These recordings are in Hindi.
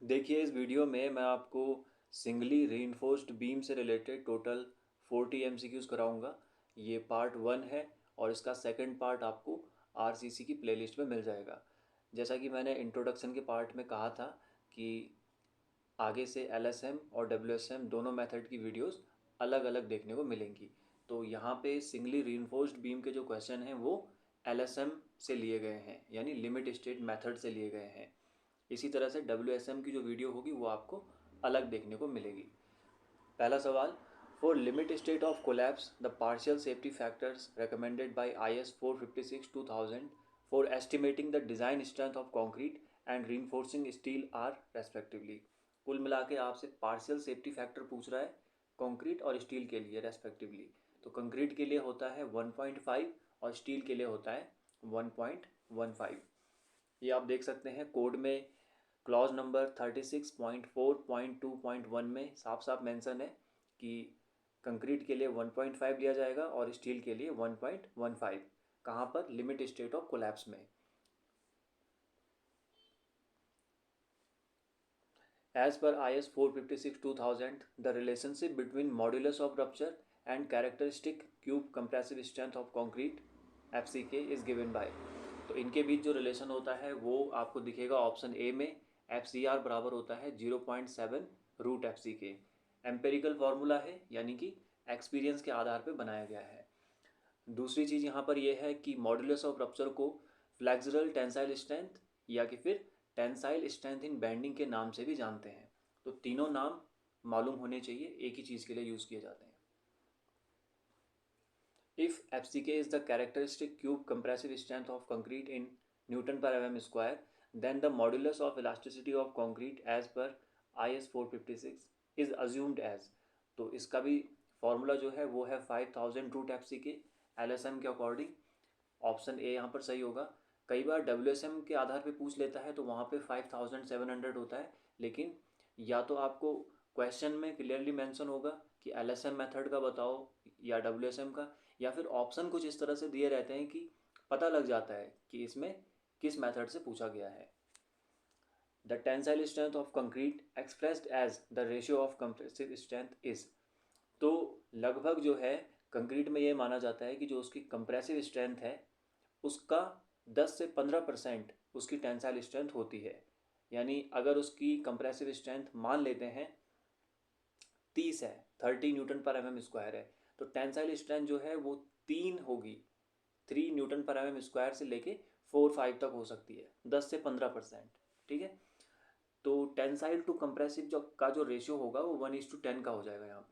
देखिए इस वीडियो में मैं आपको सिंगली रीइंफोर्स्ड बीम से रिलेटेड टोटल 40 एमसीक्यूज कराऊंगा। ये पार्ट 1 है और इसका सेकंड पार्ट आपको आरसीसी की प्लेलिस्ट में मिल जाएगा। जैसा कि मैंने इंट्रोडक्शन के पार्ट में कहा था कि आगे से एलएसएम और डब्ल्यूएसएम दोनों मेथड की वीडियोस अलग अलग देखने को मिलेंगी। तो यहाँ पे सिंगली रीइंफोर्स्ड बीम के जो क्वेश्चन हैं वो एलएसएम से लिए गए हैं, यानी लिमिट स्टेट मेथड से लिए गए हैं। इसी तरह से डब्ल्यू की जो वीडियो होगी वो आपको अलग देखने को मिलेगी। पहला सवाल, for limit state of collapse the partial safety factors recommended by IS 456/2000 for estimating the design strength of concrete and reinforcing steel are respectively. कुल मिला के आपसे पार्शियल सेफ्टी फैक्टर पूछ रहा है कंक्रीट और स्टील के लिए रेस्पेक्टिवली। तो कंक्रीट के लिए होता है 1.5 और स्टील के लिए होता है 1.15। ये आप देख सकते हैं कोड में क्लॉज नंबर 36.4.2.1 में साफ साफ मेंशन है कि कंक्रीट के लिए 1.5 लिया जाएगा और स्टील के लिए 1.15। कहाँ पर? लिमिट स्टेट ऑफ कोलैप्स में। As per IS 456/2000 the relationship between modulus of rupture and characteristic cube compressive strength of concrete FCK is given by. तो इनके बीच जो रिलेशन होता है वो आपको दिखेगा ऑप्शन ए में। FCR बराबर होता है 0.7 रूट FCK। एम्पेरिकल फार्मूला है, यानी कि एक्सपीरियंस के आधार पर बनाया गया है। दूसरी चीज़ यहाँ पर यह है कि मॉड्यूलस ऑफ रप्चर को फ्लेक्सुरल टेंसाइल स्ट्रेंथ या कि फिर टेंसाइल स्ट्रेंथ इन बेंडिंग के नाम से भी जानते हैं। तो तीनों नाम मालूम होने चाहिए, एक ही चीज़ के लिए यूज़ किए जाते हैं। If FCK is the characteristic cube compressive strength of concrete in Newton per mm square, then the modulus of elasticity of concrete as per IS 456 is assumed as। तो इसका भी फॉर्मूला जो है वो है 5000 रूट FCK LSM के अकॉर्डिंग। ऑप्शन ए यहाँ पर सही होगा। कई बार WSM के आधार पे पूछ लेता है तो वहाँ पे 5700 होता है, लेकिन या तो आपको क्वेश्चन में क्लियरली मेंशन होगा कि LSM मेथड का बताओ या WSM का, या फिर ऑप्शन कुछ इस तरह से दिए रहते हैं कि पता लग जाता है कि इसमें किस मेथड से पूछा गया है। The tensile strength of concrete expressed as the ratio of compressive strength is. तो लगभग जो है कंक्रीट में ये माना जाता है कि जो उसकी कंप्रेसिव स्ट्रेंथ है उसका 10 से 15% उसकी टेंसाइल स्ट्रेंथ होती है। यानी अगर उसकी कंप्रेसिव स्ट्रेंथ मान लेते हैं 30 है, 30 न्यूटन पर mm स्क्वायर है, तो टेंसाइल स्ट्रेंथ जो है वो 3 होगी। 3 न्यूटन पर mm स्क्वायर से लेके 4-5 तक हो सकती है, 10 से 15%। ठीक है, तो टेंसाइल टू कंप्रेसिव जो रेशियो होगा वो 1:10 का हो जाएगा।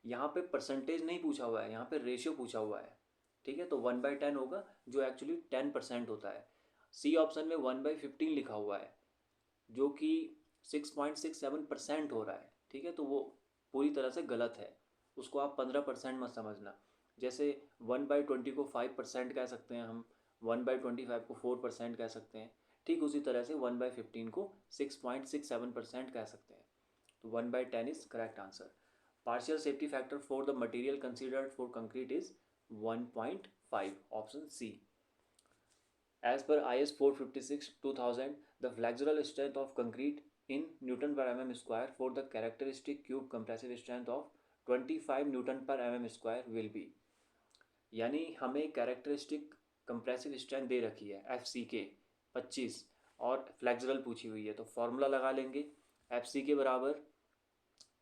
यहाँ पे परसेंटेज नहीं पूछा हुआ है, यहाँ पे रेशियो पूछा हुआ है। ठीक है, तो 1/10 होगा जो एक्चुअली 10% होता है। सी ऑप्शन में 1/15 लिखा हुआ है जो कि 6.67% हो रहा है। ठीक है, तो वो पूरी तरह से गलत है, उसको आप 15% मत समझना। जैसे 1/20 को 5% कह सकते हैं हम, 1/25 को 4% कह सकते हैं, ठीक उसी तरह से 1/15 को 6.67% कह सकते हैं। तो 1/10 is correct answer. Partial safety factor for the material considered for concrete is 1.5, option C. As per IS 456/2000, the flexural strength of concrete in Newton per mm square for the characteristic cube compressive strength of 25 Newton per mm square will be। यानी हमें कैरेक्टरिस्टिक कंप्रेसिव स्ट्रेंथ दे रखी है FCK 25 और फ्लेक्सुरल पूछी हुई है, तो फॉर्मूला लगा लेंगे। FCK बराबर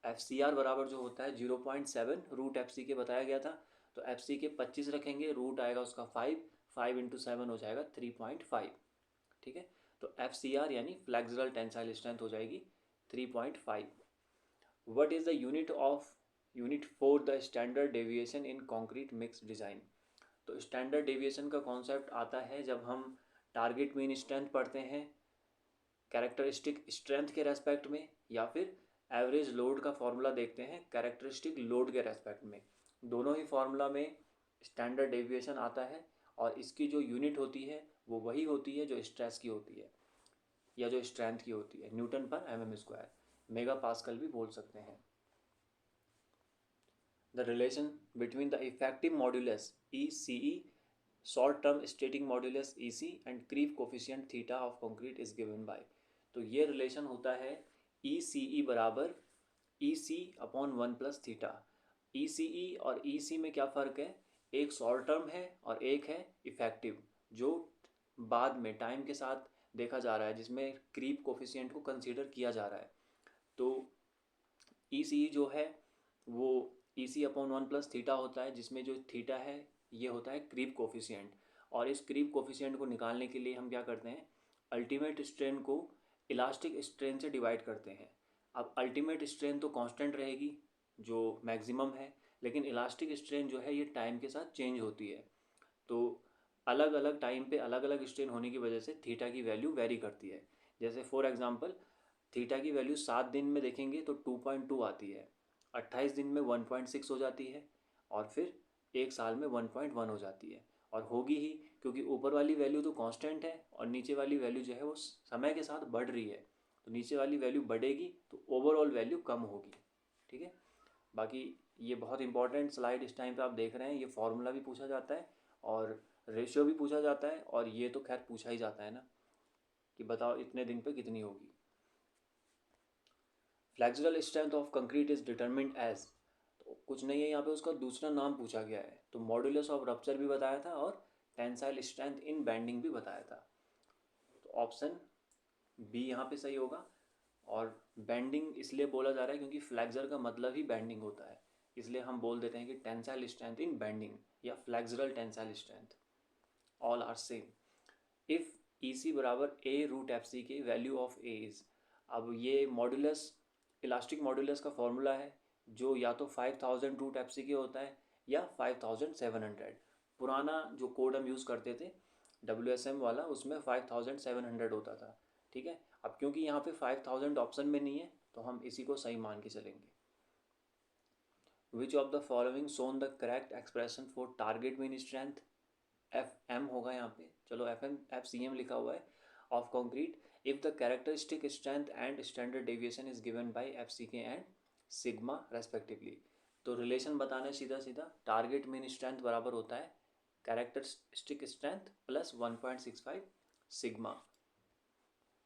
FCR बराबर जो होता है 0.7 रूट FCK बताया गया था, तो FCK 25 रखेंगे, रूट आएगा उसका 5, 5 × 7 हो जाएगा 3.5। ठीक है, तो FCR यानी फ्लेक्सुरल टेंसाइल स्ट्रेंथ हो जाएगी 3.5। What is the unit for the standard deviation in concrete mix design. तो स्टैंडर्ड डेविएशन का कॉन्सेप्ट आता है जब हम टारगेट मीन स्ट्रेंथ पढ़ते हैं कैरेक्टरिस्टिक स्ट्रेंथ के रेस्पेक्ट में, या फिर एवरेज लोड का फॉर्मूला देखते हैं कैरेक्टरिस्टिक लोड के रेस्पेक्ट में। दोनों ही फार्मूला में स्टैंडर्ड डेविएशन आता है और इसकी जो यूनिट होती है वो वही होती है जो स्ट्रेस की होती है या जो स्ट्रेंथ की होती है, न्यूटन पर mm स्क्वायर, मेगा पास्कल भी बोल सकते हैं। The relation between the effective modulus ECE, short term static modulus EC and creep coefficient theta of concrete is given by. तो ये रिलेशन होता है ई सी ई बराबर E C upon one plus theta. E C E और ई सी में क्या फ़र्क है, एक शॉर्ट टर्म है और एक है इफ़ेक्टिव, जो बाद में टाइम के साथ देखा जा रहा है, जिसमें क्रीप कोफिशिएंट को कंसीडर किया जा रहा है। तो ई सी जो है वो ई C upon one plus theta होता है, जिसमें जो थीटा है ये होता है क्रीप कोफिशिएंट। और इस क्रीप कोफिशिएंट को निकालने के लिए हम क्या करते हैं, अल्टीमेट स्ट्रेन को इलास्टिक स्ट्रेन से डिवाइड करते हैं। अब अल्टीमेट स्ट्रेन तो कांस्टेंट रहेगी जो मैक्सिमम है, लेकिन इलास्टिक स्ट्रेन जो है ये टाइम के साथ चेंज होती है। तो अलग अलग टाइम पे अलग अलग स्ट्रेन होने की वजह से थीटा की वैल्यू वेरी करती है। जैसे फॉर एग्जांपल थीटा की वैल्यू 7 दिन में देखेंगे तो 2.2 आती है, 28 दिन में 1.6 हो जाती है, और फिर एक साल में 1.1 हो जाती है। और होगी ही, क्योंकि ऊपर वाली वैल्यू तो कांस्टेंट है और नीचे वाली वैल्यू जो है वो समय के साथ बढ़ रही है। तो नीचे वाली वैल्यू बढ़ेगी तो ओवरऑल वैल्यू कम होगी। ठीक है। बाकी ये बहुत इंपॉर्टेंट स्लाइड इस टाइम पे आप देख रहे हैं, ये फार्मूला भी पूछा जाता है और रेशियो भी पूछा जाता है, और ये तो खैर पूछा ही जाता है ना कि बताओ इतने दिन पे कितनी होगी। Flexural strength of concrete is determined as, तो कुछ नहीं है यहाँ पे, उसका दूसरा नाम पूछा गया है। तो मॉड्यूलस ऑफ रप्चर भी बताया था और टेंसाइल स्ट्रेंथ इन बेंडिंग भी बताया था। तो ऑप्शन बी यहाँ पे सही होगा। और बेंडिंग इसलिए बोला जा रहा है क्योंकि फ्लेक्सर का मतलब ही बेंडिंग होता है, इसलिए हम बोल देते हैं कि टेंसाइल स्ट्रेंथ इन बेंडिंग या flexural tensile strength, all are same. If E C बराबर ए रूट एफ सी की वैल्यू ऑफ ए इज़, अब ये मॉडुलस इलास्टिक मॉडुलस का फॉर्मूला है, जो या तो 5000 रूट एफ सी के होता है या 5700। पुराना जो कोड हम यूज़ करते थे डब्ल्यू एस एम वाला, उसमें 5700 होता था। ठीक है। अब क्योंकि यहाँ पे 5000 ऑप्शन में नहीं है तो हम इसी को सही मान के चलेंगे। Which of the following shown the correct expression for target mean strength, F M होगा यहाँ पे, चलो F M F C M लिखा हुआ है, of concrete if the characteristic strength and standard deviation is given by F C K and sigma respectively. तो रिलेशन बताना है सीधा सीधा, टारगेट मीन स्ट्रेंथ बराबर होता है characteristic strength plus 1.65 sigma.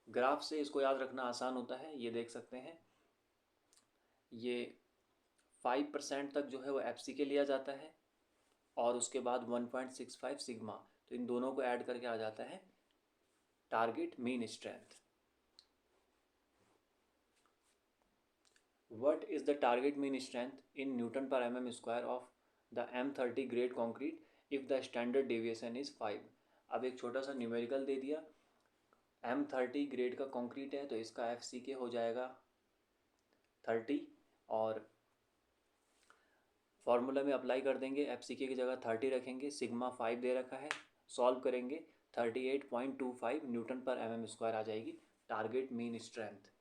Graph से इसको याद रखना आसान होता है, ये देख सकते हैं, ये 5% तक जो है वो एफ सी के लिया जाता है और उसके बाद 1.65 सिग्मा, तो इन दोनों को ऐड करके आ जाता है target mean strength. What is the target mean strength in newton per M M square of the M30 grade concrete if the standard deviation is 5। अब एक छोटा सा न्यूमेरिकल दे दिया, M30 ग्रेड का कॉन्क्रीट है तो इसका एफ सी के हो जाएगा 30, और फॉर्मूला में अप्लाई कर देंगे, एफ सी के की जगह 30 रखेंगे, सिग्मा 5 दे रखा है, सॉल्व करेंगे 38.25 Newton per M M square आ जाएगी target mean strength.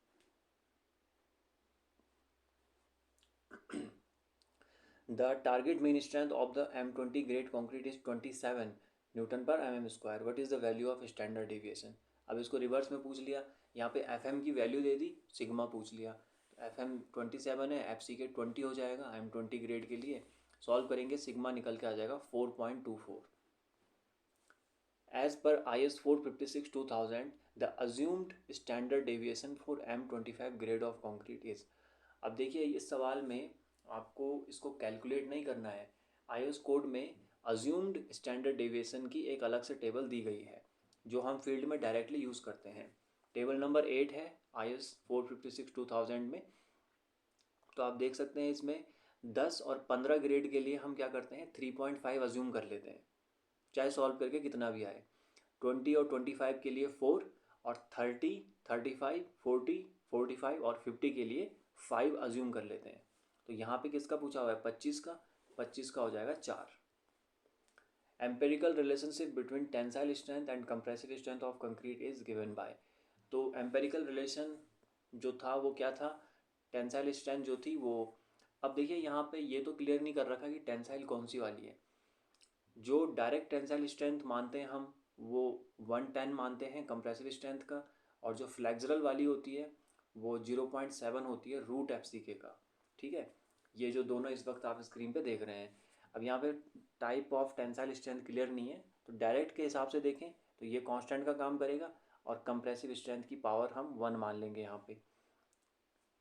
The target mean strength of the M20 grade concrete is 27 newton per M M square, what is the value of standard deviation. अब इसको रिवर्स में पूछ लिया, यहाँ पे एफ एम की वैल्यू दे दी, सिग्मा पूछ लिया, तो एफ एम 27 है, एफ सी के 20 हो जाएगा M20 ग्रेड के लिए, सॉल्व करेंगे सिग्मा निकल के आ जाएगा 4.24। As per IS 456/2000 the assumed standard deviation for M25 grade of concrete is. अब देखिए इस सवाल में आपको इसको कैलकुलेट नहीं करना है, IS कोड में अज्यूम्ड स्टैंडर्ड डेविएशन की एक अलग से टेबल दी गई है जो हम फील्ड में डायरेक्टली यूज़ करते हैं। टेबल नंबर 8 है IS 456/2000 में। तो आप देख सकते हैं इसमें 10 और 15 ग्रेड के लिए हम क्या करते हैं 3.5 अज्यूम कर लेते हैं, चाहे सॉल्व करके कितना भी आए। 20 और 25 के लिए 4, और 30, 35, 40, 45 और 50 के लिए 5 अज्यूम कर लेते हैं। तो यहाँ पे किसका पूछा हुआ है 25 का, 25 का हो जाएगा 4। Empirical relationship between tensile strength and compressive strength of concrete is given by. तो एम्पेरिकल रिलेशन जो था वो क्या था, टेंसाइल स्ट्रेंथ जो थी वो, अब देखिए यहाँ पे ये तो क्लियर नहीं कर रखा कि टेंसाइल कौन सी वाली है। जो डायरेक्ट टेंसाइल स्ट्रेंथ मानते हैं हम वो 110 मानते हैं कंप्रेसिव स्ट्रेंथ का, और जो फ्लेक्सरल वाली होती है वो 0.7 होती है रूट एफ सी के का। ठीक है, ये जो दोनों इस वक्त आप स्क्रीन पे देख रहे हैं। अब यहाँ पे type of tensile strength clear नहीं है, तो डायरेक्ट के हिसाब से देखें तो ये कांस्टेंट का काम करेगा और कंप्रेसिव स्ट्रेंथ की पावर हम 1 मान लेंगे यहाँ पे।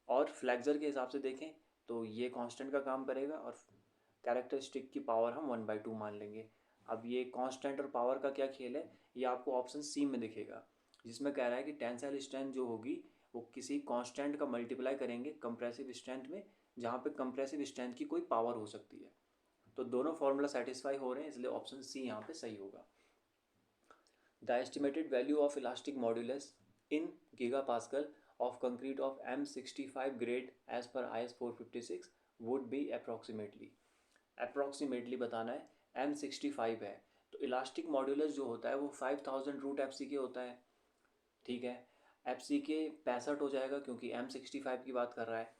और फ्लेक्सर के हिसाब से देखें तो ये कांस्टेंट का काम करेगा और कैरेक्टरिस्टिक की पावर हम 1/2 मान लेंगे। अब ये कांस्टेंट और पावर का क्या खेल है, ये आपको ऑप्शन सी में दिखेगा, जिसमें कह रहा है कि टेंसाइल स्ट्रेंथ जो होगी वो किसी कांस्टेंट का मल्टीप्लाई करेंगे कंप्रेसिव स्ट्रेंथ में, जहाँ पे कंप्रेसिव स्ट्रेंथ की कोई पावर हो सकती है। तो दोनों फॉर्मूला सेटिस्फाई हो रहे हैं, इसलिए ऑप्शन सी यहाँ पे सही होगा। The estimated value of elastic modulus in gigapascal of concrete of M65 grade as per IS 456 would be approximately बताना है। M65 है तो इलास्टिक मॉड्यूलस जो होता है वो 5000 रूट एफ सी के होता है, ठीक है। एफ सी के 65 हो जाएगा क्योंकि M65 की बात कर रहा है।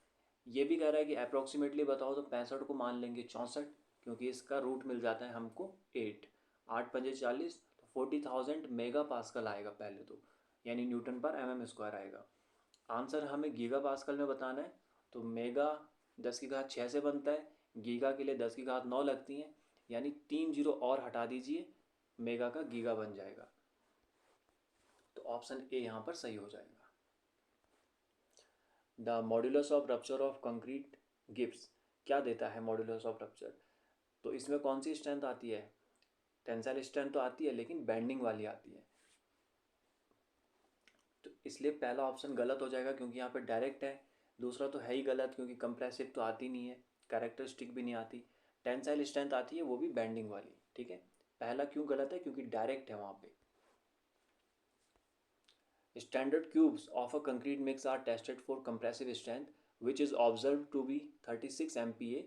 ये भी कह रहा है कि अप्रॉक्सीमेटली बताओ, तो 65 को मान लेंगे 64, क्योंकि इसका रूट मिल जाता है हमको 8, 8 पंजे 40, तो 40,000 मेगा पास्कल आएगा पहले तो, यानी न्यूटन पर mm² आएगा। आंसर हमें गीगा पास्कल में बताना है, तो मेगा 10⁻6 से बनता है, गीगा के लिए 10⁹ लगती हैं, यानी 3 जीरो और हटा दीजिए, मेगा का गीगा बन जाएगा। तो ऑप्शन ए यहाँ पर सही हो जाएगा। The modulus of rupture of concrete Gibbs क्या देता है मॉड्यूलस ऑफ रप्चर? तो इसमें कौन सी स्ट्रेंथ आती है? टेंसाइल स्ट्रेंथ तो आती है लेकिन बेंडिंग वाली आती है, तो इसलिए पहला ऑप्शन गलत हो जाएगा क्योंकि यहाँ पे डायरेक्ट है। दूसरा तो है ही गलत क्योंकि कंप्रेसिव तो आती नहीं है, कैरेक्टरिस्टिक भी नहीं आती। टेंसाइल स्ट्रेंथ आती है, वो भी बेंडिंग वाली, ठीक है। पहला क्यों गलत है? क्योंकि डायरेक्ट है वहाँ पे। Standard cubes of a concrete mix are tested for compressive strength, which is observed to be 36 MPa.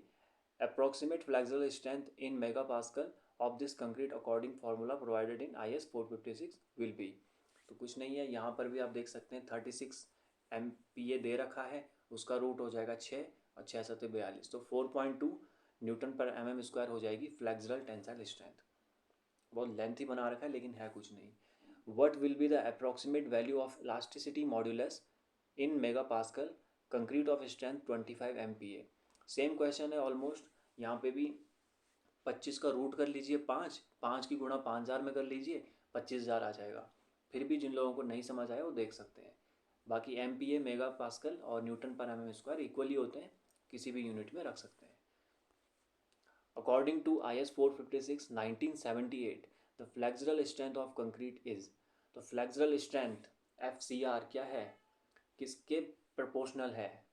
Approximate flexural strength in megapascal of this concrete according formula provided in IS 456 will be। तो कुछ नहीं है, यहाँ पर भी आप देख सकते हैं 36 MPa दे रखा है, उसका रूट हो जाएगा 6 और 6 7 42, तो 4.2 न्यूटन पर mm² हो जाएगी फ्लेक्सुरल टेंसाइल स्ट्रेंथ। बहुत लेंथी बना रखा है लेकिन है कुछ नहीं। What will be the approximate value of elasticity modulus in megapascal concrete of strength 25 MPa? Same question है ऑलमोस्ट, यहाँ पे भी 25 का रूट कर लीजिए 5, 5 की गुणा 5000 में कर लीजिए, 25,000 आ जाएगा। फिर भी जिन लोगों को नहीं समझ आया वो देख सकते हैं। बाकी MPa मेगा पास्कल और न्यूटन पर mm² इक्वली होते हैं, किसी भी यूनिट में रख सकते हैं। According to IS 456 1978, the flexural strength of concrete is। तो फ्लेक्सुरल स्ट्रेंथ FCR क्या है, किसके प्रोपोर्शनल है?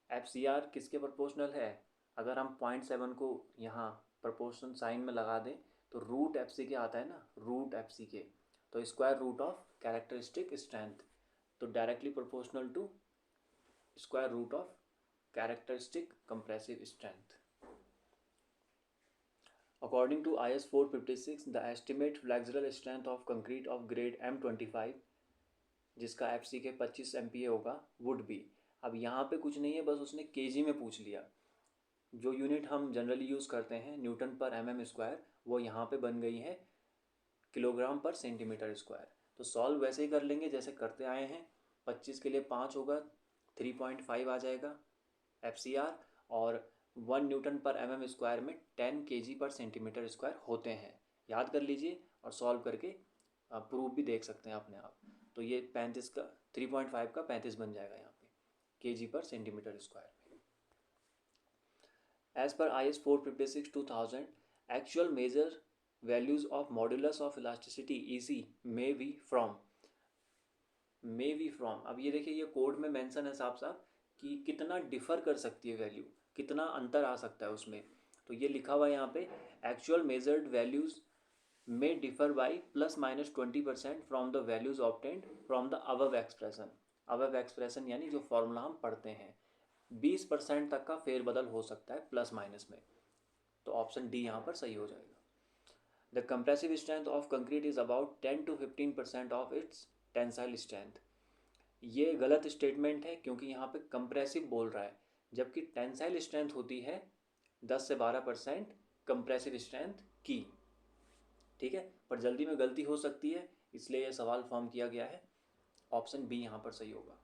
FCR किसके प्रोपोर्शनल है? अगर हम 0.7 को यहाँ प्रोपोर्शन साइन में लगा दें तो रूट एफ सी के आता है ना, रूट एफ सी के, तो square root of characteristic strength, तो directly proportional to square root of characteristic compressive strength. According to IS 456, the estimate flexural strength of concrete of grade M25, जिसका FC के 25 MPa होगा, would be। अब यहाँ पे कुछ नहीं है, बस उसने kg में पूछ लिया। जो यूनिट हम जनरली यूज़ करते हैं न्यूटन पर mm², वो यहाँ पे बन गई है किलोग्राम पर सेंटीमीटर स्क्वायर। तो सॉल्व वैसे ही कर लेंगे जैसे करते आए हैं। 25 के लिए 5 होगा, 3.5 आ जाएगा FCR, और 1 न्यूटन पर mm² में 10 kg पर सेंटीमीटर स्क्वायर होते हैं। याद कर लीजिए और सॉल्व करके प्रूफ भी देख सकते हैं अपने आप। तो ये 35 का 3.5 का 35 बन जाएगा यहाँ पे kg पर सेंटीमीटर स्क्वायर में। As per IS 456 2000, actual measure values of modulus of elasticity EC may be from। अब ये देखिए, ये कोड में मेंशन है साफ साफ कि कितना डिफ़र कर सकती है वैल्यू, कितना अंतर आ सकता है उसमें। तो ये लिखा हुआ है यहाँ पे, actual measured values may differ by ±20% from the values obtained from the above expression. Above expression यानी जो फॉर्मूला हम पढ़ते हैं, 20% तक का फेरबदल हो सकता है प्लस माइनस में। तो ऑप्शन डी यहाँ पर सही हो जाएगा। The compressive strength of concrete is about 10 to 15% of its tensile strength. ये गलत स्टेटमेंट है क्योंकि यहाँ पे कंप्रेसिव बोल रहा है, जबकि टेंसाइल स्ट्रेंथ होती है 10 से 12% कंप्रेसिव स्ट्रेंथ की, ठीक है। पर जल्दी में गलती हो सकती है, इसलिए यह सवाल फॉर्म किया गया है। ऑप्शन बी यहाँ पर सही होगा।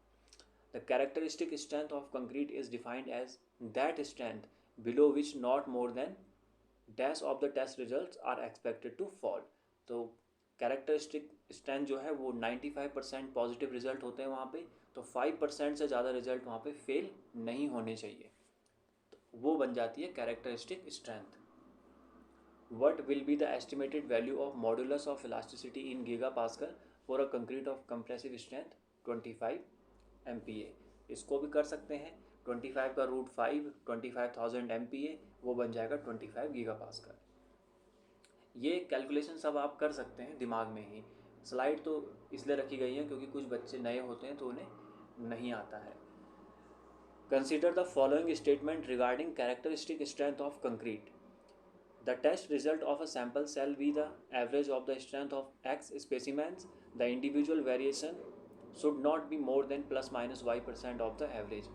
The characteristic strength of concrete is defined as that strength below which not more than dash of the test results are expected to fall. तो कैरेक्टरिस्टिक स्ट्रेंथ जो है वो 95% पॉजिटिव रिजल्ट होते हैं वहाँ पे, तो 5% से ज़्यादा रिजल्ट वहाँ पे फेल नहीं होने चाहिए, तो वो बन जाती है characteristic strength. What will be the estimated value of modulus of elasticity in gigapascal for a concrete of compressive strength 25 MPa. इसको भी कर सकते हैं. 25 का रूट 5 25,000 MPa, वो बन जाएगा 25 गीगापास्कल. ये कैलकुलेशन सब आप कर सकते हैं दिमाग में ही. स्लाइड तो इसलिए रखी गई है क्योंकि कुछ बच्चे नए होते हैं तो उन्हें नहीं आता है. Consider the following statement regarding characteristic strength of concrete. The test result of a sample shall be the average of the strength of X specimens. The individual variation should not be more than plus minus y% of the average.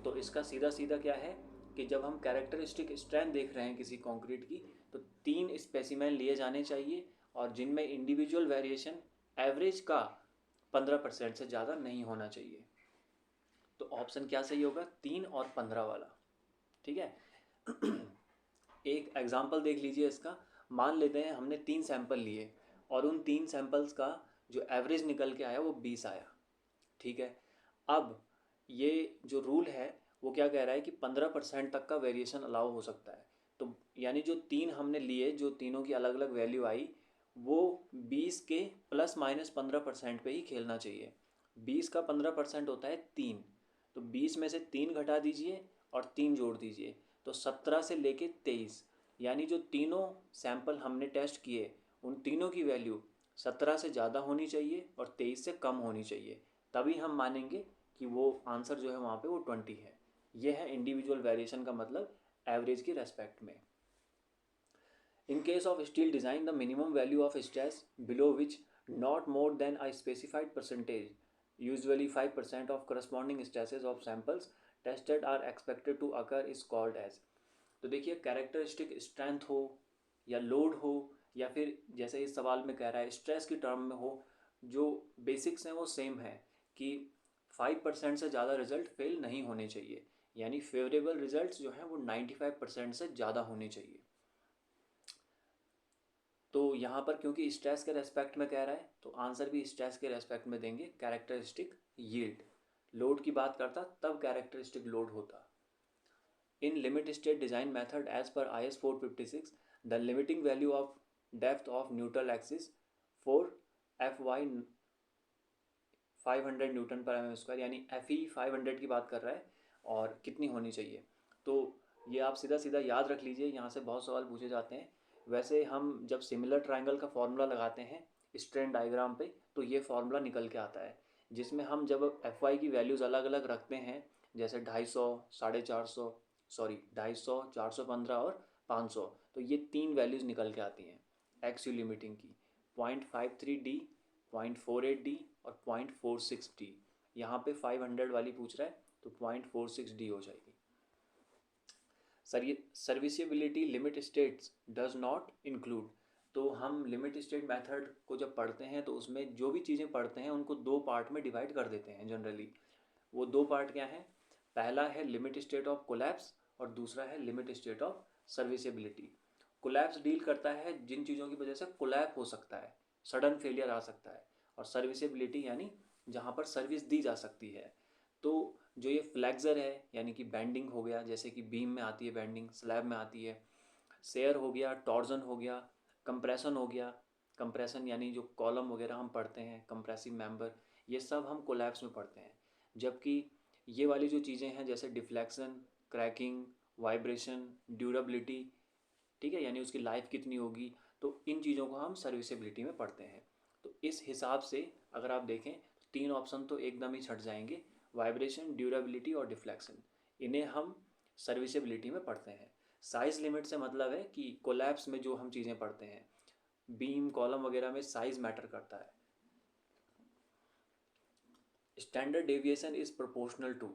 तो इसका सीधा सीधा क्या है कि जब हम कैरेक्टरिस्टिक स्ट्रेंथ देख रहे हैं किसी कंक्रीट की, तो 3 स्पेसिमेन लिए जाने चाहिए और जिनमें इंडिविजुअल वेरिएशन एवरेज का 15% से ज़्यादा नहीं होना चाहिए. तो ऑप्शन क्या सही होगा? 3 और 15 वाला. ठीक है. एक एग्जाम्पल देख लीजिए इसका. मान लेते हैं हमने 3 सैंपल लिए और उन 3 सैंपल्स का जो एवरेज निकल के आया वो 20 आया. ठीक है. अब ये जो रूल है वो क्या कह रहा है कि 15% तक का वेरिएशन अलाउ हो सकता है. तो यानी जो 3 हमने लिए, जो तीनों की अलग अलग वैल्यू आई, वो 20 के प्लस माइनस 15% पे ही खेलना चाहिए. 20 का 15% होता है 3, तो 20 में से 3 घटा दीजिए और 3 जोड़ दीजिए, तो 17 से लेके 23, यानी जो तीनों सैंपल हमने टेस्ट किए उन तीनों की वैल्यू 17 से ज़्यादा होनी चाहिए और 23 से कम होनी चाहिए. तभी हम मानेंगे कि वो आंसर जो है वहाँ पे वो 20 है. यह है इंडिविजुअल वेरिएशन का मतलब एवरेज की रेस्पेक्ट में. In case of steel design, the minimum value of stress below which not more than a specified percentage, usually 5% of corresponding stresses of samples tested are expected to occur is called as. तो देखिए, कैरेक्टरिस्टिक स्ट्रेंथ हो या लोड हो या फिर जैसे इस सवाल में कह रहा है स्ट्रेस की टर्म में हो, जो बेसिक्स हैं वो सेम है कि 5% से ज़्यादा रिजल्ट फेल नहीं होने चाहिए, यानी फेवरेबल रिजल्ट्स जो हैं वो 95% से ज़्यादा होने चाहिए. तो यहाँ पर क्योंकि स्ट्रेस के रेस्पेक्ट में कह रहा है तो आंसर भी स्ट्रेस के रेस्पेक्ट में देंगे. Characteristic yield. लोड की बात करता तब कैरेक्टरिस्टिक लोड होता. In limit state design method as per IS 456, the limiting value of depth of neutral axis for FY 500 newton per mm², यानी FE 500 की बात कर रहा है और कितनी होनी चाहिए. तो ये आप सीधा सीधा याद रख लीजिए, यहाँ से बहुत सवाल पूछे जाते हैं. वैसे हम जब सिमिलर ट्रायंगल का फॉर्मूला लगाते हैं स्ट्रेन डायग्राम पे, तो ये फार्मूला निकल के आता है, जिसमें हम जब FY की वैल्यूज़ अलग अलग रखते हैं, जैसे 250, 450, सॉरी 250, 415 और 500, तो ये 3 वैल्यूज़ निकल के आती हैं एक्स यू लिमिटिंग की. 0.53D, 0.48D और 0.46D. यहाँ पे 500 वाली पूछ रहा है तो 0.46D हो जाएगी. Serviceability limit states does not include. तो हम लिमिट स्टेट मेथड को जब पढ़ते हैं तो उसमें जो भी चीज़ें पढ़ते हैं उनको 2 पार्ट में डिवाइड कर देते हैं जनरली. वो 2 पार्ट क्या हैं? पहला है लिमिट स्टेट ऑफ कोलैप्स और दूसरा है limit state of serviceability. Collapse deal करता है जिन चीज़ों की वजह से कोलैप हो सकता है, सडन फेलियर आ सकता है, और सर्विसिबिलिटी यानी जहाँ पर सर्विस दी जा सकती है. तो जो ये फ्लैक्सर है यानी कि बैंडिंग हो गया, जैसे कि बीम में आती है बैंडिंग, स्लैब में आती है, शेयर हो गया, टॉर्जन हो गया, कंप्रेशन हो गया. कंप्रेशन यानी जो कॉलम वगैरह हम पढ़ते हैं, कंप्रेसिव मेंबर, ये सब हम कोलैप्स में पढ़ते हैं. जबकि ये वाली जो चीज़ें हैं जैसे डिफ्लेक्शन, क्रैकिंग, वाइब्रेशन, ड्यूरेबिलिटी, ठीक है, यानी उसकी लाइफ कितनी होगी, तो इन चीज़ों को हम सर्विसिबिलिटी में पढ़ते हैं. तो इस हिसाब से अगर आप देखें तो 3 ऑप्शन तो एकदम ही छट जाएंगे. वाइब्रेशन, ड्यूरेबिलिटी और डिफ्लेक्शन, इन्हें हम सर्विसिबिलिटी में पढ़ते हैं. साइज लिमिट से मतलब है कि कोलैप्स में जो हम चीज़ें पढ़ते हैं, बीम कॉलम वगैरह में साइज मैटर करता है. Standard deviation is proportional to.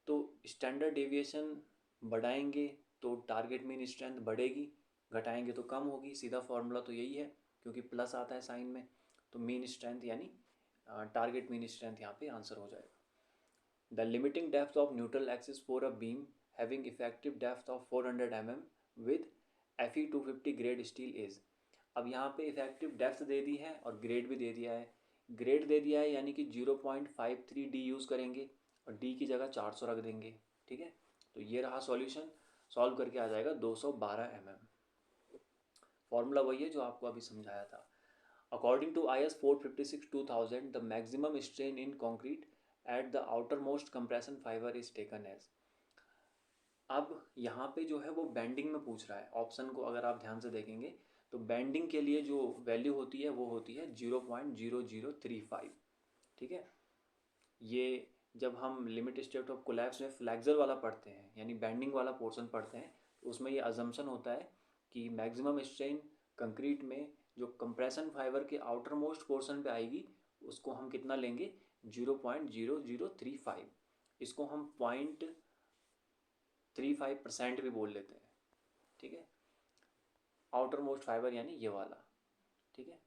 तो स्टैंडर्ड डेविएशन बढ़ाएंगे तो टारगेट मीन स्ट्रेंथ बढ़ेगी, घटाएंगे तो कम होगी. सीधा फॉर्मूला तो यही है, क्योंकि प्लस आता है साइन में, तो मीन स्ट्रेंथ यानी टारगेट मीन स्ट्रेंथ यहाँ पे आंसर हो जाएगा. The limiting depth of neutral axis for a beam having effective depth of 400 mm with FE 250 grade steel is. अब यहाँ पे इफेक्टिव डेप्थ दे दी है और ग्रेड भी दे दिया है। ग्रेड दे दिया है यानी कि 0.53 डी यूज़ करेंगे और डी की जगह 400 रख देंगे। ठीक है, तो ये रहा सॉल्यूशन। सॉल्व करके आ जाएगा 212 mm। फॉर्मूला वही है जो आपको अभी समझाया था। According to IS 456/2000 the maximum strain in concrete at the outer most compression fibre is taken as. अब यहाँ पे जो है वो बेंडिंग में पूछ रहा है। ऑप्शन को अगर आप ध्यान से देखेंगे तो बेंडिंग के लिए जो वैल्यू होती है वो होती है 0.0035। ठीक है, ये जब हम लिमिट स्टेट ऑफ कोलैप्स में फ्लैक्सर वाला पढ़ते हैं यानी बेंडिंग वाला पोर्शन पढ़ते हैं तो उसमें ये अजम्पशन होता है कि मैक्सिमम स्ट्रेन कंक्रीट में जो कंप्रेशन फाइबर के आउटर मोस्ट पोर्शन पे आएगी उसको हम कितना लेंगे 0.0035। इसको हम 0.35% भी बोल लेते हैं। ठीक है, आउटर मोस्ट फाइबर यानी ये वाला। ठीक है,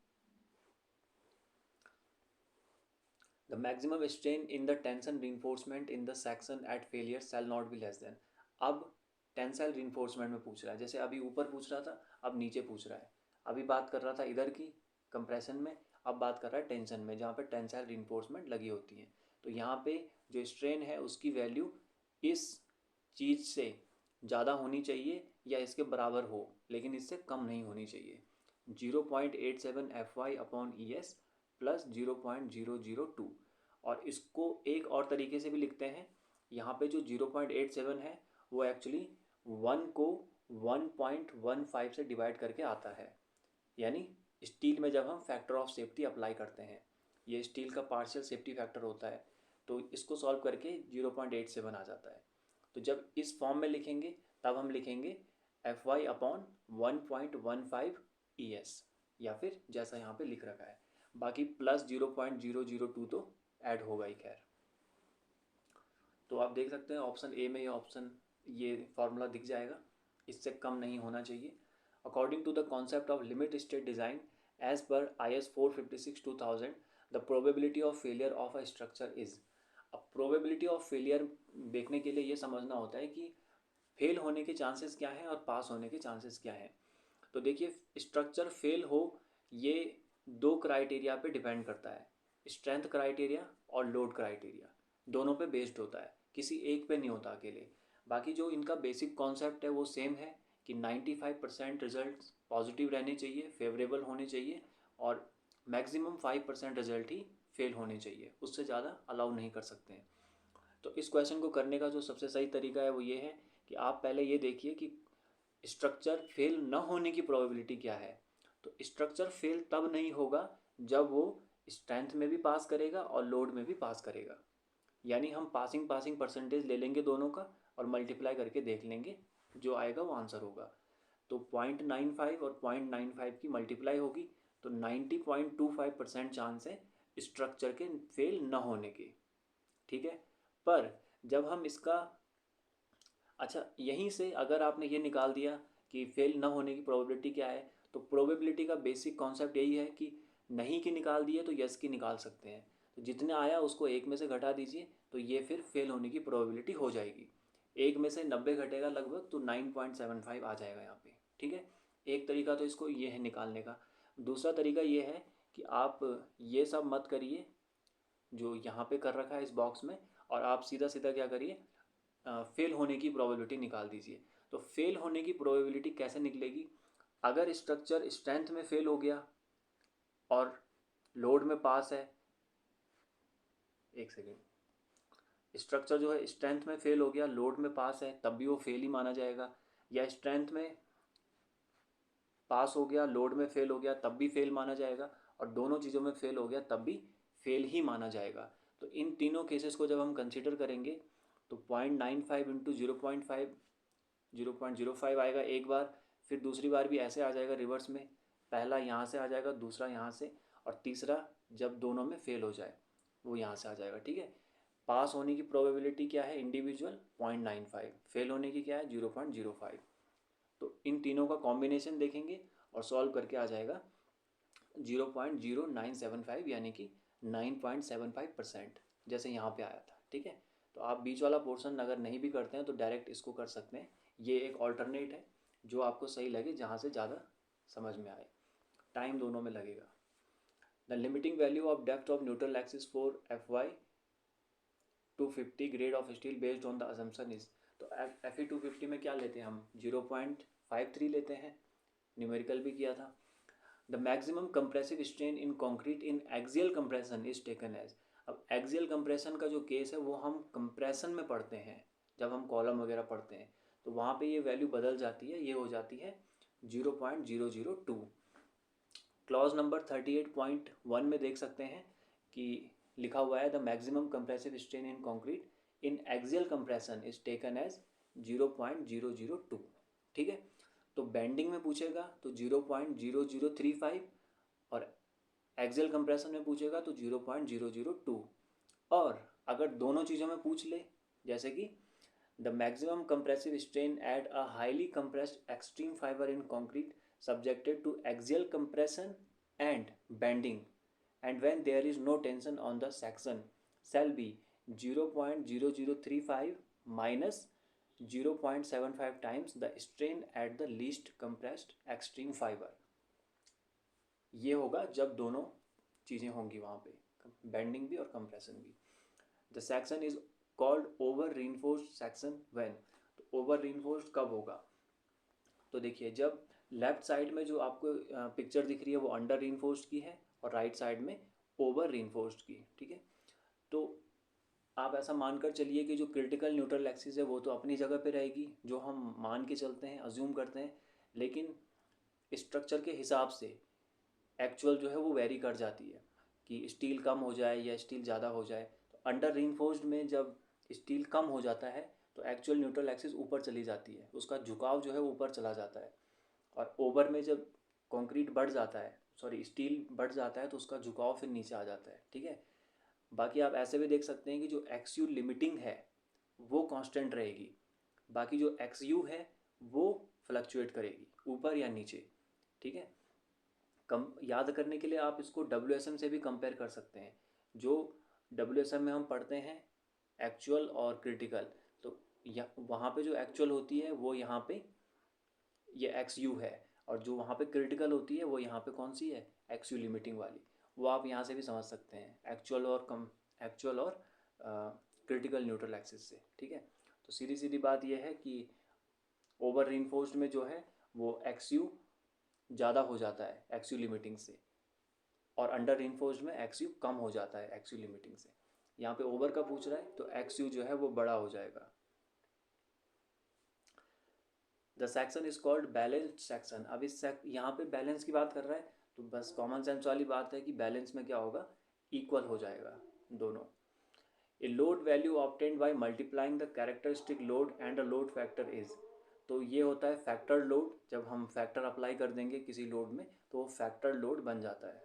the maximum strain in the tension reinforcement in the section at failure shall not be less than. अब टेंसाइल reinforcement में पूछ रहा है, जैसे अभी ऊपर पूछ रहा था अब नीचे पूछ रहा है। अभी बात कर रहा था इधर की कंप्रेशन में, अब बात कर रहा है टेंशन में जहाँ पे टेंसाइल reinforcement लगी होती है। तो यहाँ पे जो स्ट्रेन है उसकी वैल्यू इस चीज़ से ज़्यादा होनी चाहिए या इसके बराबर हो, लेकिन इससे कम नहीं होनी चाहिए। 0.87 FY/ES प्लस 0.002। और इसको एक और तरीके से भी लिखते हैं। यहाँ पे जो 0.87 है वो एक्चुअली 1 को 1.15 से डिवाइड करके आता है, यानी स्टील में जब हम फैक्टर ऑफ सेफ्टी अप्लाई करते हैं, ये स्टील का पार्शियल सेफ्टी फैक्टर होता है, तो इसको सॉल्व करके 0.87 आ जाता है। तो जब इस फॉर्म में लिखेंगे तब हम लिखेंगे FY/1.15 ES, या फिर जैसा यहाँ पे लिख रखा है। बाकी प्लस 0.002 तो ऐड होगा ही खैर। तो आप देख सकते हैं ऑप्शन ए में ये फार्मूला दिख जाएगा, इससे कम नहीं होना चाहिए। According to the concept of limit state design as per IS 456/2000 the probability of failure of a structure is. अब प्रोबेबिलिटी ऑफ फेलियर देखने के लिए ये समझना होता है कि फेल होने के चांसेस क्या हैं और पास होने के चांसेस क्या हैं। तो देखिए, स्ट्रक्चर फेल हो ये दो क्राइटेरिया पे डिपेंड करता है, स्ट्रेंथ क्राइटेरिया और लोड क्राइटेरिया, दोनों पे बेस्ड होता है, किसी एक पे नहीं होता अकेले। बाकी जो इनका बेसिक कॉन्सेप्ट है वो सेम है कि 95% रिजल्ट पॉजिटिव रहने चाहिए, फेवरेबल होने चाहिए, और मैक्सिमम 5% रिजल्ट ही फेल होने चाहिए, उससे ज़्यादा अलाउ नहीं कर सकते हैं। तो इस क्वेश्चन को करने का जो सबसे सही तरीका है वो ये है कि आप पहले ये देखिए कि स्ट्रक्चर फेल न होने की प्रोबेबिलिटी क्या है। तो स्ट्रक्चर फेल तब नहीं होगा जब वो स्ट्रेंथ में भी पास करेगा और लोड में भी पास करेगा, यानी हम पासिंग परसेंटेज ले लेंगे दोनों का और मल्टीप्लाई करके देख लेंगे, जो आएगा वो आंसर होगा। तो 0.95 और 0.95 की मल्टीप्लाई होगी तो 90.25% चांस है स्ट्रक्चर के फेल न होने के। ठीक है, पर जब हम इसका अच्छा यहीं से अगर आपने ये निकाल दिया कि फेल न होने की प्रोबेबिलिटी क्या है, तो प्रोबेबिलिटी का बेसिक कॉन्सेप्ट यही है कि नहीं की निकाल दिए तो यस की निकाल सकते हैं। तो जितने आया उसको एक में से घटा दीजिए तो ये फिर फेल होने की प्रोबेबिलिटी हो जाएगी। एक में से 90 घटेगा लगभग तो 9.75 आ जाएगा यहाँ पे। ठीक है, एक तरीका तो इसको ये है निकालने का। दूसरा तरीका ये है कि आप ये सब मत करिए जो यहाँ पे कर रखा है इस बॉक्स में, और आप सीधा सीधा क्या करिए, फेल होने की प्रोबेबिलिटी निकाल दीजिए। तो फेल होने की प्रोबेबिलिटी कैसे निकलेगी, अगर स्ट्रक्चर स्ट्रेंथ में फेल हो गया और लोड में पास है, एक सेकेंड, स्ट्रक्चर जो है स्ट्रेंथ में फेल हो गया लोड में पास है तब भी वो फेल ही माना जाएगा, या स्ट्रेंथ में पास हो गया लोड में फेल हो गया तब भी फेल माना जाएगा, और दोनों चीज़ों में फेल हो गया तब भी फेल ही माना जाएगा। तो इन तीनों केसेस को जब हम कंसिडर करेंगे तो 0.95 इंटू 0.05 आएगा एक बार, फिर दूसरी बार भी ऐसे आ जाएगा रिवर्स में, पहला यहाँ से आ जाएगा दूसरा यहाँ से, और तीसरा जब दोनों में फेल हो जाए वो यहाँ से आ जाएगा। ठीक है, पास होने की प्रोबेबिलिटी क्या है इंडिविजुअल 0.95, फेल होने की क्या है 0.05। तो इन तीनों का कॉम्बिनेशन देखेंगे और सॉल्व करके आ जाएगा 0.0975 यानी कि 9.75%, जैसे यहाँ पे आया था। ठीक है, तो आप बीच वाला पोर्शन अगर नहीं भी करते हैं तो डायरेक्ट इसको कर सकते हैं, ये एक ऑल्टरनेट है जो आपको सही लगे, जहाँ से ज़्यादा समझ में आए। टाइम दोनों में लगेगा। The limiting value of depth of neutral axis for FY 250 grade of steel based on the assumption is, तो FE 250 में क्या लेते हैं हम, 0.53 लेते हैं, न्यूमेरिकल भी किया था। The maximum compressive strain in concrete in axial compression is taken as, अब एक्सियल कंप्रेशन का जो केस है वो हम कंप्रेशन में पढ़ते हैं, जब हम कॉलम वगैरह पढ़ते हैं तो वहाँ पे ये वैल्यू बदल जाती है, ये हो जाती है 0.002। क्लॉज नंबर 38.1 में देख सकते हैं कि लिखा हुआ है the maximum compressive strain in concrete in axial compression is taken as 0.002। ठीक है, तो बेंडिंग में पूछेगा तो 0.0035 और एक्सियल कंप्रेशन में पूछेगा तो 0.002। और अगर दोनों चीज़ों में पूछ ले, जैसे कि the maximum compressive strain at a highly compressed extreme fibre in concrete subjected to axial compression and bending and when there is no tension on the section shall be 0.0035 minus 0.75 times the strain at the least compressed extreme fiber। ये होगा जब दोनों चीज़ें होंगी वहाँ पे, बेंडिंग भी और कंप्रेशन भी। The section is called over reinforced section when, तो ओवर रीइंफोर्स्ड कब होगा, तो देखिए जब लेफ्ट साइड में जो आपको पिक्चर दिख रही है वो अंडर रीइंफोर्स्ड की है और राइट साइड में ओवर रीइंफोर्स्ड की। ठीक है, तो आप ऐसा मानकर चलिए कि जो क्रिटिकल न्यूट्रल एक्सिस है वो तो अपनी जगह पे रहेगी, जो हम मान के चलते हैं, अज्यूम करते हैं, लेकिन स्ट्रक्चर के हिसाब से एक्चुअल जो है वो वेरी कर जाती है कि स्टील कम हो जाए या स्टील ज़्यादा हो जाए। तो अंडर रीइंफोर्स्ड में जब स्टील कम हो जाता है तो एक्चुअल न्यूट्रल एक्सिस ऊपर चली जाती है, उसका झुकाव जो है वो ऊपर चला जाता है। और ओवर में जब कंक्रीट बढ़ जाता है, सॉरी स्टील बढ़ जाता है, तो उसका झुकाव फिर नीचे आ जाता है। ठीक है, बाकी आप ऐसे भी देख सकते हैं कि जो XU लिमिटिंग है वो कांस्टेंट रहेगी, बाकी जो XU है वो फ्लक्चुएट करेगी ऊपर या नीचे। ठीक है, कम याद करने के लिए आप इसको WSM से भी कंपेयर कर सकते हैं। जो WSM में हम पढ़ते हैं एक्चुअल और क्रिटिकल, तो वहाँ पे जो एक्चुअल होती है वो यहाँ पे ये XU है, और जो वहाँ पे क्रिटिकल होती है वो यहाँ पे कौन सी है, XU लिमिटिंग वाली। वो आप यहाँ से भी समझ सकते हैं एक्चुअल और क्रिटिकल न्यूट्रल एक्सिस से। ठीक है, तो सीधी सीधी बात यह है कि ओवर रीइंफोर्स्ड में जो है वो XU ज़्यादा हो जाता है XU लिमिटिंग से, और अंडर रीइंफोर्स्ड में XU कम हो जाता है XU लिमिटिंग से। यहाँ पे ओवर का पूछ रहा है तो XU जो है वो बड़ा हो जाएगा। The section is called balanced section. अब इस यहाँ पे बैलेंस की बात कर रहा है तो बस कॉमन सेंस वाली बात है कि बैलेंस में क्या होगा, इक्वल हो जाएगा दोनों। A load value obtained by multiplying the characteristic load and the load factor is, तो ये होता है फैक्टर लोड। जब हम फैक्टर अप्लाई कर देंगे किसी लोड में तो वो फैक्टर लोड बन जाता है।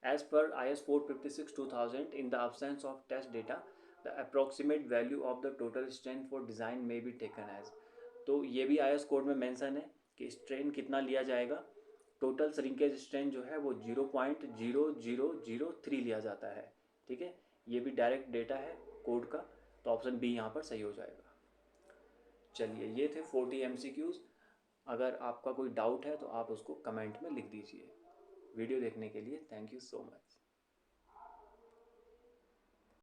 As per IS 456-2000, in the absence of test data, the approximate value of the total strain for design may be taken as, तो ये भी IS कोड में मेंशन है कि स्ट्रेन कितना लिया जाएगा। टोटल श्रिंकेज स्ट्रेन जो है वो 0.0003 लिया जाता है। ठीक है, ये भी डायरेक्ट डेटा है कोड का, तो ऑप्शन बी यहाँ पर सही हो जाएगा। चलिए, ये थे 40 MCQs। अगर आपका कोई डाउट है तो आप उसको कमेंट में लिख दीजिए। वीडियो देखने के लिए थैंक यू सो मच।